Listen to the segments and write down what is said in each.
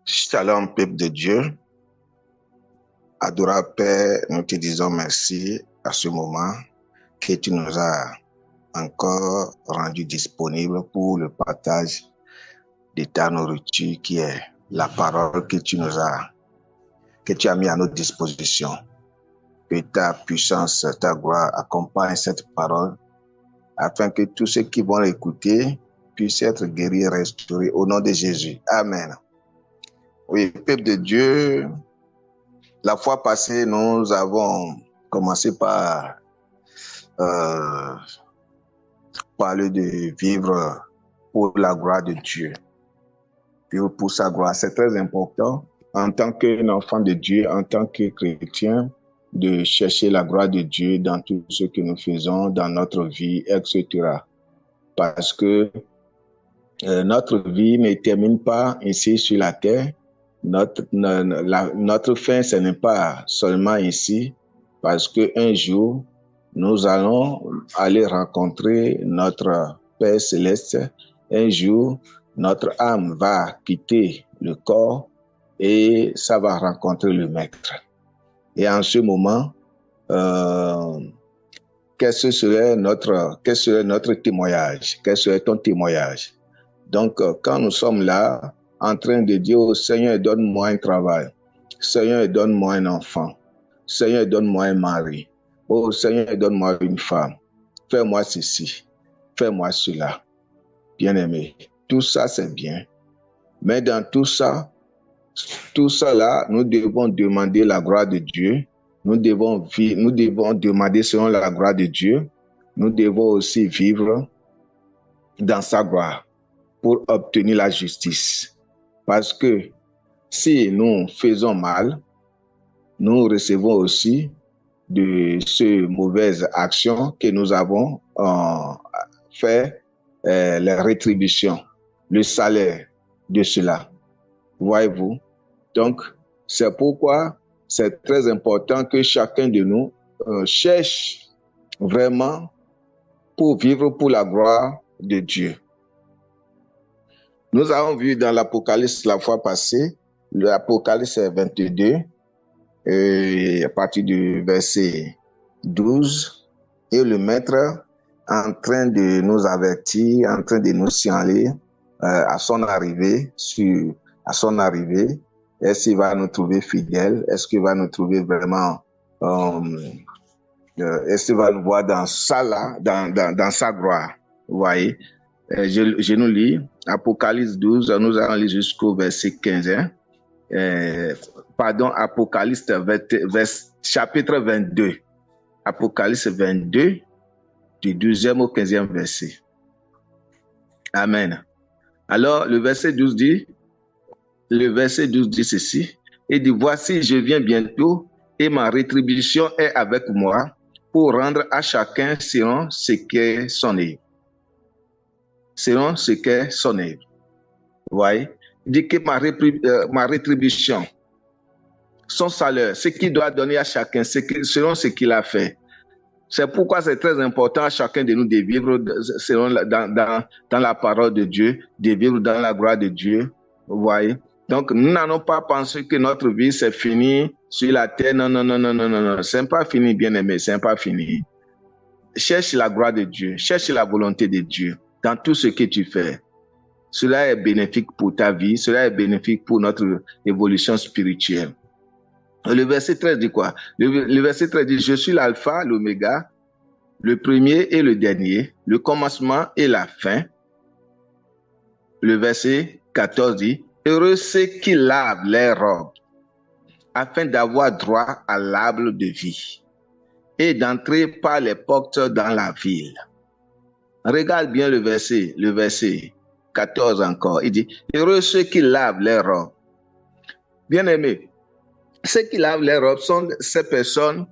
Shalom, peuple de Dieu. Adorable Père, nous te disons merci à ce moment que tu nous as encore rendu disponible pour le partage de ta nourriture qui est la parole que tu as mis à notre disposition. Que ta puissance, ta gloire accompagne cette parole afin que tous ceux qui vont l'écouter puissent être guéris et restaurés au nom de Jésus. Amen. Oui, peuple de Dieu, la fois passée, nous avons commencé par parler de vivre pour la gloire de Dieu. Vivre pour sa gloire, c'est très important en tant qu'enfant de Dieu, en tant que chrétien, de chercher la gloire de Dieu dans tout ce que nous faisons, dans notre vie, etc. Parce que notre vie ne termine pas ici sur la terre. Notre fin, ce n'est pas seulement ici, parce qu'un jour, nous allons aller rencontrer notre Père Céleste. Un jour, notre âme va quitter le corps et ça va rencontrer le Maître. Et en ce moment, quel serait notre témoignage? Quel serait ton témoignage? Donc, quand nous sommes là, en train de dire au Seigneur, donne-moi un travail. Seigneur, donne-moi un enfant. Seigneur, donne-moi un mari. Oh Seigneur, donne-moi une femme. Fais-moi ceci. Fais-moi cela. Bien-aimé, tout ça, c'est bien. Mais dans tout ça là, nous devons demander la gloire de Dieu. Nous devons demander selon la gloire de Dieu. Nous devons aussi vivre dans sa gloire pour obtenir la justice. Parce que si nous faisons mal, nous recevons aussi de ces mauvaises actions que nous avons fait les rétributions, le salaire de cela. Voyez-vous? Donc, c'est pourquoi c'est très important que chacun de nous cherche vraiment pour vivre pour la gloire de Dieu. Nous avons vu dans l'Apocalypse la fois passée, l'Apocalypse 22, à partir du verset 12, et le Maître en train de nous avertir, en train de nous signaler à son arrivée, est-ce qu'il va nous trouver fidèles, est-ce qu'il va nous trouver vraiment, est-ce qu'il va nous voir dans sa gloire, vous voyez. Je nous lis Apocalypse 12, nous allons lire jusqu'au verset 15. Apocalypse chapitre 22. Apocalypse 22, du 12e au 15e verset. Amen. Alors, le verset 12 dit ceci. Il dit, voici, je viens bientôt et ma rétribution est avec moi pour rendre à chacun selon ce qu'est son œuvre. Selon ce qu'est son œuvre. Vous voyez? Il dit que ma rétribution, son salaire, ce qu'il doit donner à chacun, selon ce qu'il a fait. C'est pourquoi c'est très important à chacun de nous de vivre dans la parole de Dieu, de vivre dans la gloire de Dieu. Vous voyez? Donc, nous n'allons pas penser que notre vie, c'est fini sur la terre. Non. C'est pas fini, bien-aimé, c'est pas fini. Cherche la gloire de Dieu, cherche la volonté de Dieu dans tout ce que tu fais. Cela est bénéfique pour ta vie, cela est bénéfique pour notre évolution spirituelle. Le verset 13 dit quoi? Le verset 13 dit, je suis l'alpha, l'oméga, le premier et le dernier, le commencement et la fin. Le verset 14 dit, heureux ceux qui lavent leurs robes, afin d'avoir droit à l'arbre de vie et d'entrer par les portes dans la ville. Regarde bien le verset 14 encore. Il dit, heureux ceux qui lavent leurs robes. Bien-aimés, ceux qui lavent leurs robes sont ces personnes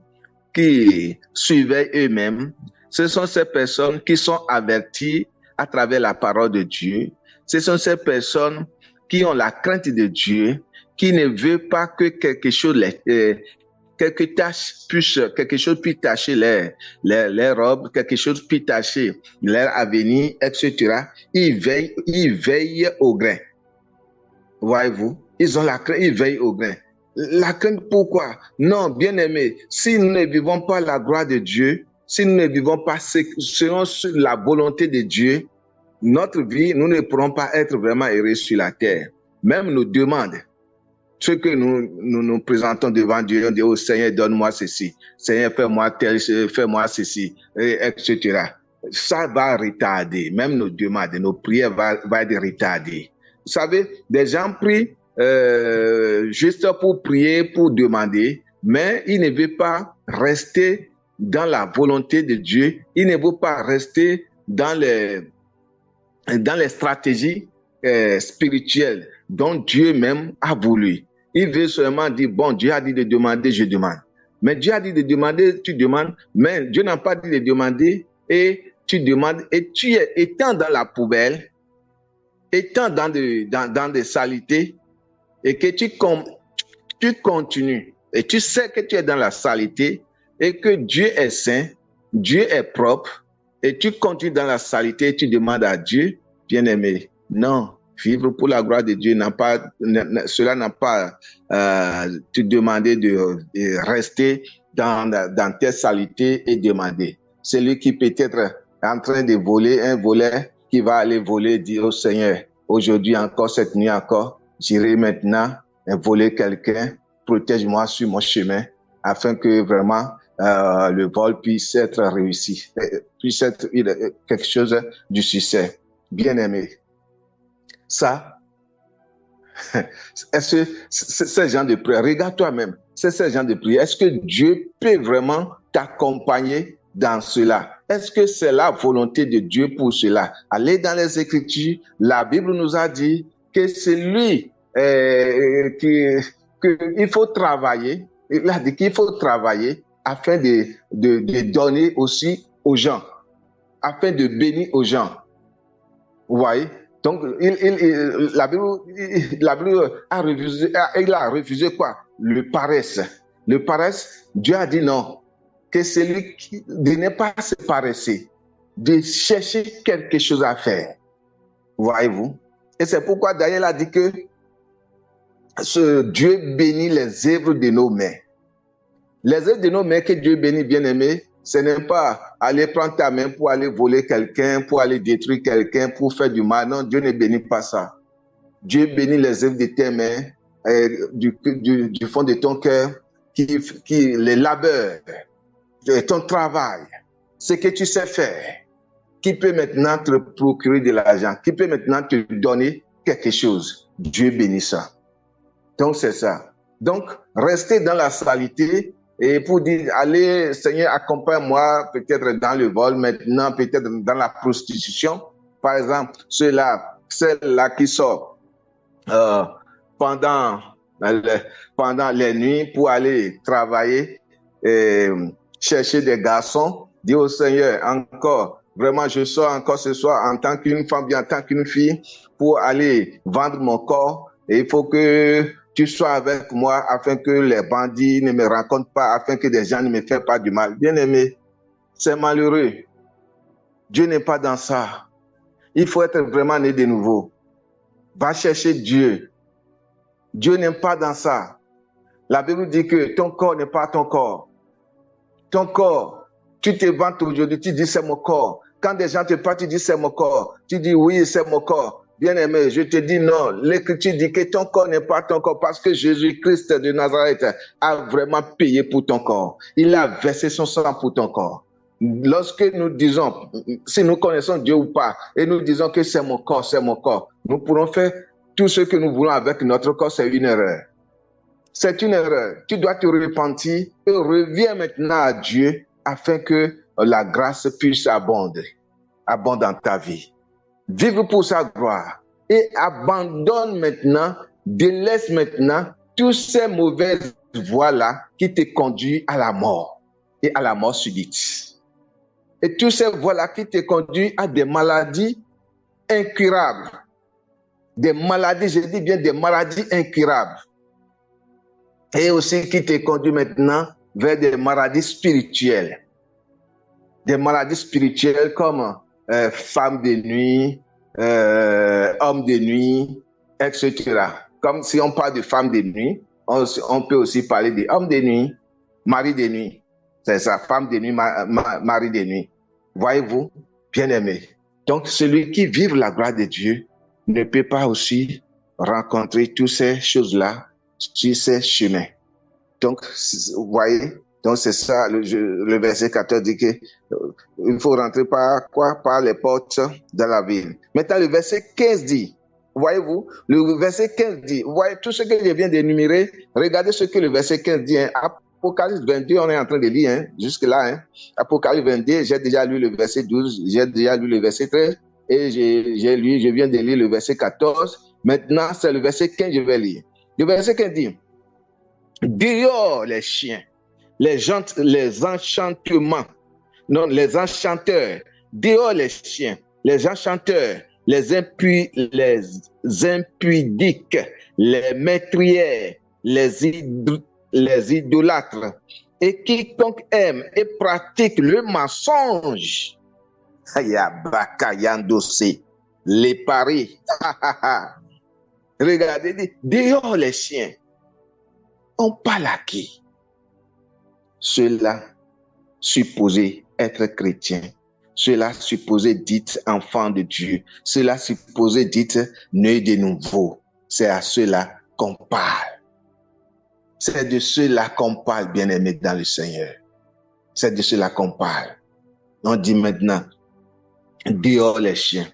qui surveillent eux-mêmes. Ce sont ces personnes qui sont averties à travers la parole de Dieu. Ce sont ces personnes qui ont la crainte de Dieu, qui ne veulent pas que quelque chose puisse tacher les robes, quelque chose puisse tacher leur avenir, etc. Ils veillent au grain. Voyez-vous, ils ont la crainte, ils veillent au grain. La crainte, pourquoi? Non, bien aimé, si nous ne vivons pas la gloire de Dieu, si nous ne vivons pas selon la volonté de Dieu, notre vie, nous ne pourrons pas être vraiment heureux sur la terre. Même nos demandes, ce que nous présentons devant Dieu, on dit, oh Seigneur, donne-moi ceci, Seigneur, fais-moi tel, fais-moi ceci, etc. Ça va retarder, même nos demandes, nos prières vont être retardées. Vous savez, des gens prient juste pour prier, pour demander, mais ils ne veulent pas rester dans la volonté de Dieu, ils ne veulent pas rester dans les stratégies spirituelles dont Dieu même a voulu. Il veut seulement dire, bon, Dieu a dit de demander, je demande. Mais Dieu a dit de demander, tu demandes, mais Dieu n'a pas dit de demander et tu demandes, et tu es étant dans la poubelle, étant dans des saletés, et que tu continues, et tu sais que tu es dans la saleté, et que Dieu est saint, Dieu est propre, et tu continues dans la saleté, et tu demandes à Dieu, bien-aimé, non, vivre pour la gloire de Dieu, cela n'a pas te demandé de rester dans tes saletés et demander. Celui qui peut être en train de voler, un voleur qui va aller voler, dire au Seigneur, aujourd'hui encore, cette nuit encore, j'irai maintenant voler quelqu'un, protège-moi sur mon chemin, afin que vraiment le vol puisse être réussi, puisse être quelque chose du succès. Bien-aimé, ça, est-ce que ce genre de prière, regarde toi-même, c'est ce genre de prière, est-ce que Dieu peut vraiment t'accompagner dans cela? Est-ce que c'est la volonté de Dieu pour cela? Allez dans les Écritures, la Bible nous a dit que c'est lui qu'il faut travailler, il a dit qu'il faut travailler afin de donner aussi aux gens, afin de bénir aux gens. Vous voyez? Donc, la Bible a refusé quoi? Le paresse. Le paresse, Dieu a dit non. Que celui de ne pas se paresser, de chercher quelque chose à faire. Voyez-vous? Et c'est pourquoi Daniel a dit que ce Dieu bénit les œuvres de nos mains. Les œuvres de nos mains que Dieu bénit, bien-aimé, ce n'est pas aller prendre ta main pour aller voler quelqu'un, pour aller détruire quelqu'un, pour faire du mal. Non, Dieu ne bénit pas ça. Dieu bénit les œuvres de tes mains, du fond de ton cœur, les labeurs, ton travail, ce que tu sais faire, qui peut maintenant te procurer de l'argent, qui peut maintenant te donner quelque chose. Dieu bénit ça. Donc, c'est ça. Donc, rester dans la saleté et pour dire, allez, Seigneur, accompagne-moi peut-être dans le vol, maintenant peut-être dans la prostitution. Par exemple, celle-là qui sort pendant les nuits pour aller travailler, chercher des garçons, dire au Seigneur, encore, vraiment, je sors encore ce soir en tant qu'une femme, bien en tant qu'une fille, pour aller vendre mon corps. Et il faut que tu sois avec moi afin que les bandits ne me rencontrent pas, afin que des gens ne me fassent pas du mal. Bien-aimé, c'est malheureux. Dieu n'est pas dans ça. Il faut être vraiment né de nouveau. Va chercher Dieu. Dieu n'est pas dans ça. La Bible dit que ton corps n'est pas ton corps. Ton corps, tu te vantes aujourd'hui, tu dis c'est mon corps. Quand des gens te parlent, tu dis c'est mon corps. Tu dis oui, c'est mon corps. Bien-aimé, je te dis non. L'Écriture dit que ton corps n'est pas ton corps parce que Jésus-Christ de Nazareth a vraiment payé pour ton corps. Il a versé son sang pour ton corps. Lorsque nous disons, si nous connaissons Dieu ou pas, et nous disons que c'est mon corps, nous pourrons faire tout ce que nous voulons avec notre corps, c'est une erreur. C'est une erreur. Tu dois te repentir et reviens maintenant à Dieu afin que la grâce puisse abonder dans ta vie. Vivre pour sa gloire et abandonne maintenant, délaisse maintenant toutes ces mauvaises voies-là qui te conduisent à la mort et à la mort subite. Et toutes ces voies-là qui te conduisent à des maladies incurables. Des maladies, je dis bien des maladies incurables. Et aussi qui te conduit maintenant vers des maladies spirituelles. Des maladies spirituelles comme femme de nuit, homme de nuit, etc. comme si on parle de femme de nuit, on peut aussi parler d'homme de nuit, mari de nuit. C'est ça, femme de nuit, mari de nuit. Voyez-vous, bien-aimé. Donc, celui qui vit la gloire de Dieu ne peut pas aussi rencontrer toutes ces choses-là sur ces chemins. Donc, vous voyez, donc c'est ça, le verset 14 dit que il faut rentrer par quoi? Par les portes de la ville. Maintenant, le verset 15 dit, voyez-vous, le verset 15 dit, vous voyez tout ce que je viens d'énumérer, regardez ce que le verset 15 dit. Hein. Apocalypse 22, on est en train de lire, hein, jusque-là. Hein. Apocalypse 22, j'ai déjà lu le verset 12, j'ai déjà lu le verset 13, et je viens de lire le verset 14. Maintenant, c'est le verset 15 que je vais lire. Le verset 15 dit, dehors les chiens, les enchantements, non, les enchanteurs, dehors les chiens, les enchanteurs, les impudiques, les meurtrières, les idolâtres, et quiconque aime et pratique le mensonge, les paris. Regardez, dehors les chiens. On parle à qui? Ceux-là supposés être chrétiens, ceux-là supposés dites enfants de Dieu, ceux-là supposés dites nés de nouveau. C'est à ceux-là qu'on parle. C'est de ceux-là qu'on parle, bien-aimés dans le Seigneur. C'est de ceux-là qu'on parle. On dit maintenant, dehors les chiens.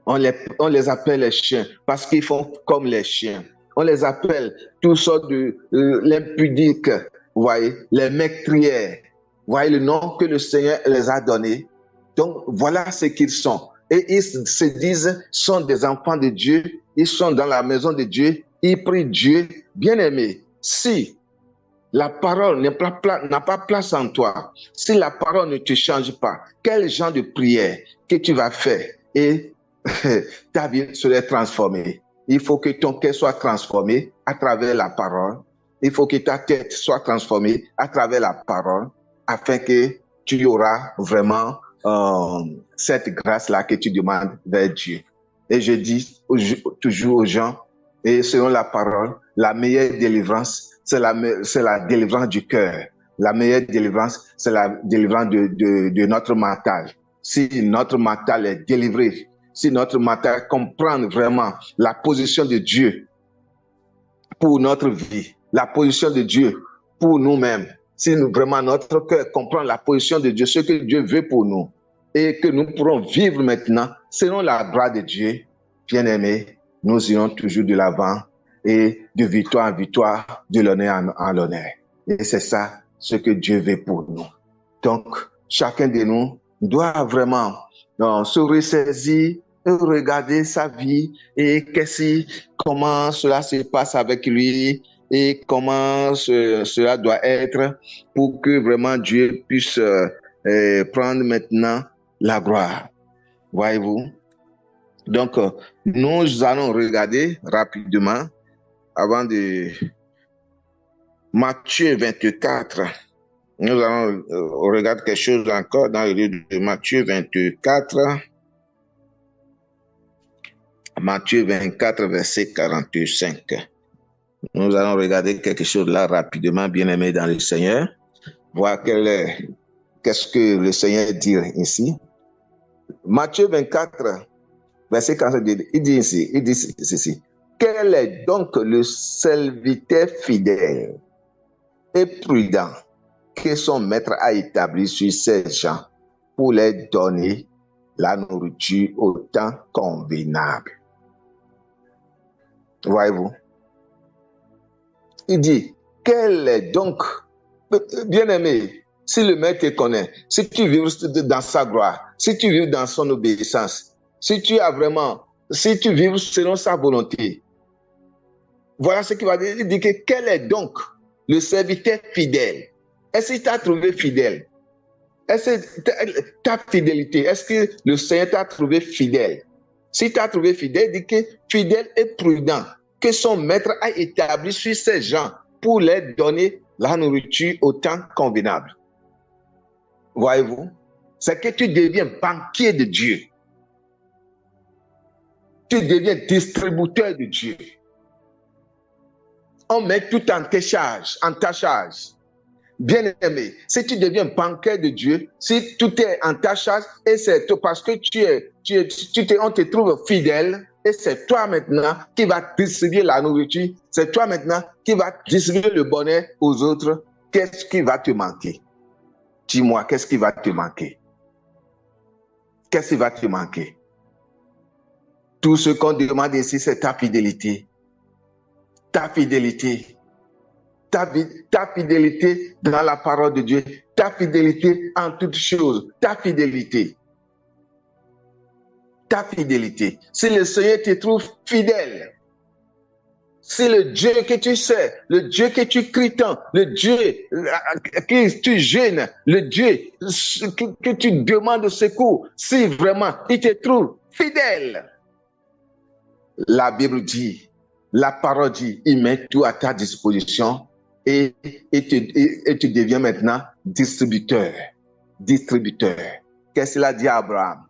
On les appelle les chiens parce qu'ils font comme les chiens. On les appelle tous sortes de l'impudique, vous voyez, les meurtrières. Vous voyez le nom que le Seigneur les a donné. Donc voilà ce qu'ils sont. Et ils se disent, sont des enfants de Dieu. Ils sont dans la maison de Dieu. Ils prient Dieu. Bien-aimé, si la parole n'a pas place en toi, si la parole ne te change pas, quel genre de prière que tu vas faire et ta vie serait transformée. Il faut que ton cœur soit transformé à travers la parole. Il faut que ta tête soit transformée à travers la parole afin que tu auras vraiment cette grâce-là que tu demandes vers Dieu. Et je dis toujours aux gens, et selon la parole, la meilleure délivrance, c'est la délivrance du cœur. La meilleure délivrance, c'est la délivrance de notre mental. Si notre mental est délivré, si notre mental comprend vraiment la position de Dieu pour notre vie, la position de Dieu pour nous-mêmes, si vraiment notre cœur comprend la position de Dieu, ce que Dieu veut pour nous, et que nous pourrons vivre maintenant selon la grâce de Dieu, bien-aimés, nous irons toujours de l'avant et de victoire en victoire, de l'honneur en l'honneur. Et c'est ça ce que Dieu veut pour nous. Donc, chacun de nous doit vraiment se ressaisir, regarder sa vie et comment cela se passe avec lui et comment cela doit être pour que vraiment Dieu puisse prendre maintenant la gloire. Voyez-vous? Donc, nous allons regarder rapidement avant de Matthieu 24. Nous allons regarder quelque chose encore dans le livre de Matthieu 24. Matthieu 24, verset 45. Nous allons regarder quelque chose là rapidement, bien-aimé dans le Seigneur. Voir qu'est-ce que le Seigneur dit ici. Matthieu 24, verset 45, il dit ceci. Quel est donc le serviteur fidèle et prudent que son maître a établi sur ces gens pour leur donner la nourriture au temps convenable? Voyez-vous? Il dit, quel est donc, bien-aimé, si le maître te connaît, si tu vis dans sa gloire, si tu vis dans son obéissance, si tu vis selon sa volonté, voilà ce qu'il va dire. Il dit que quel est donc le serviteur fidèle? Est-ce qu'il t'a trouvé fidèle? Est-ce que ta fidélité, est-ce que le Seigneur t'a trouvé fidèle? Si tu as trouvé fidèle, il dit que fidèle et prudent, que son maître a établi sur ces gens pour leur donner la nourriture au temps convenable. Voyez-vous? C'est que tu deviens banquier de Dieu. Tu deviens distributeur de Dieu. On met tout en tes charges, en ta charge. Bien-aimé, si tu deviens banquier de Dieu, si tout est en ta charge, et c'est parce que on te trouve fidèle, et c'est toi maintenant qui vas distribuer la nourriture, c'est toi maintenant qui vas distribuer le bonheur aux autres, qu'est-ce qui va te manquer? Dis-moi, qu'est-ce qui va te manquer? Qu'est-ce qui va te manquer? Tout ce qu'on demande ici, c'est ta fidélité. Ta fidélité. Ta fidélité dans la parole de Dieu, ta fidélité en toutes choses, ta fidélité. Ta fidélité. Si le Seigneur te trouve fidèle, si le Dieu que tu sais, le Dieu que tu cries tant, le Dieu que tu gênes, le Dieu que tu demandes secours, si vraiment il te trouve fidèle, la Bible dit, la parole dit, il met tout à ta disposition. Et tu deviens maintenant distributeur. Distributeur. Qu'est-ce qu'il a dit à Abraham?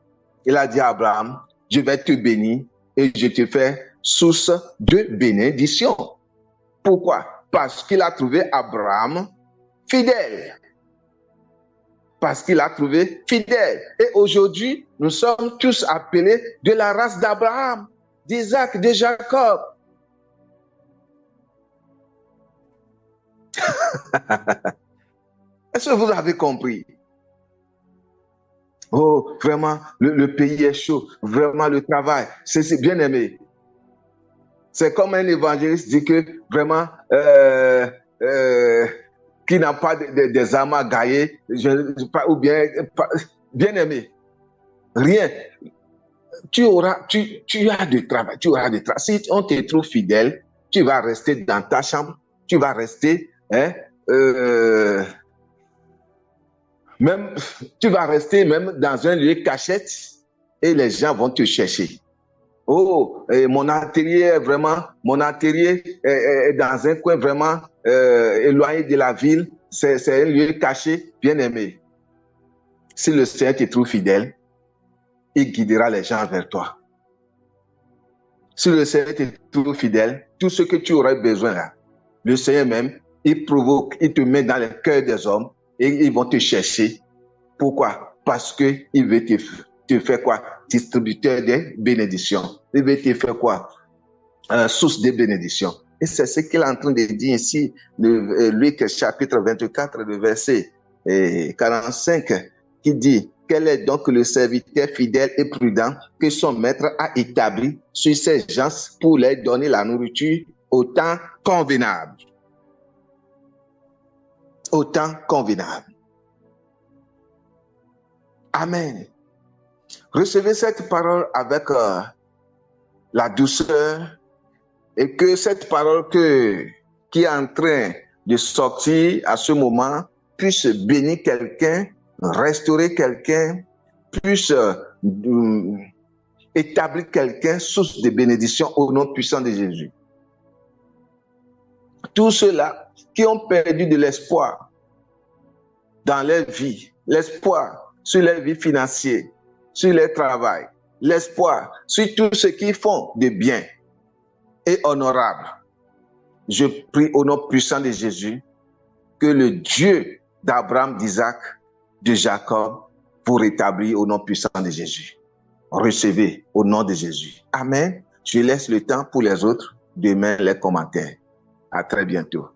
Il a dit à Abraham, je vais te bénir et je te fais source de bénédiction. Pourquoi? Parce qu'il a trouvé Abraham fidèle. Parce qu'il a trouvé fidèle. Et aujourd'hui, nous sommes tous appelés de la race d'Abraham, d'Isaac, de Jacob. Est-ce que vous avez compris? Oh, vraiment, le pays est chaud. Vraiment, le travail, c'est bien aimé. C'est comme un évangéliste dit que vraiment, qui n'a pas des âmes à gagner, ou bien, bien aimé. Rien. Tu as du travail, tu auras du travail. Si on te trouve fidèle, tu vas rester dans ta chambre, tu vas rester, même, tu vas rester même dans un lieu cachette et les gens vont te chercher. Oh, mon atelier est vraiment, est dans un coin vraiment éloigné de la ville. C'est un lieu caché, bien aimé. Si le Seigneur te trouve fidèle, il guidera les gens vers toi. Si le Seigneur te trouve fidèle, tout ce que tu aurais besoin là, le Seigneur même, il provoque, il te met dans le cœur des hommes et ils vont te chercher. Pourquoi? Parce qu'il veut te faire quoi? Distributeur des bénédictions. Il veut te faire quoi? Source de bénédictions. Et c'est ce qu'il est en train de dire ici, Luc chapitre 24, le verset 45, qui dit: quel est donc le serviteur fidèle et prudent que son maître a établi sur ses gens pour leur donner la nourriture au temps convenable? Au temps convenable. Amen. Recevez cette parole avec la douceur et que cette parole qui est en train de sortir à ce moment puisse bénir quelqu'un, restaurer quelqu'un, puisse établir quelqu'un source de bénédiction au nom puissant de Jésus. Tous ceux-là qui ont perdu de l'espoir dans leur vie, l'espoir sur leur vie financière, sur leur travail, l'espoir sur tout ce qu'ils font de bien et honorable. Je prie au nom puissant de Jésus que le Dieu d'Abraham, d'Isaac, de Jacob vous rétablit au nom puissant de Jésus. Recevez au nom de Jésus. Amen. Je laisse le temps pour les autres. Demain, les commentaires. À très bientôt.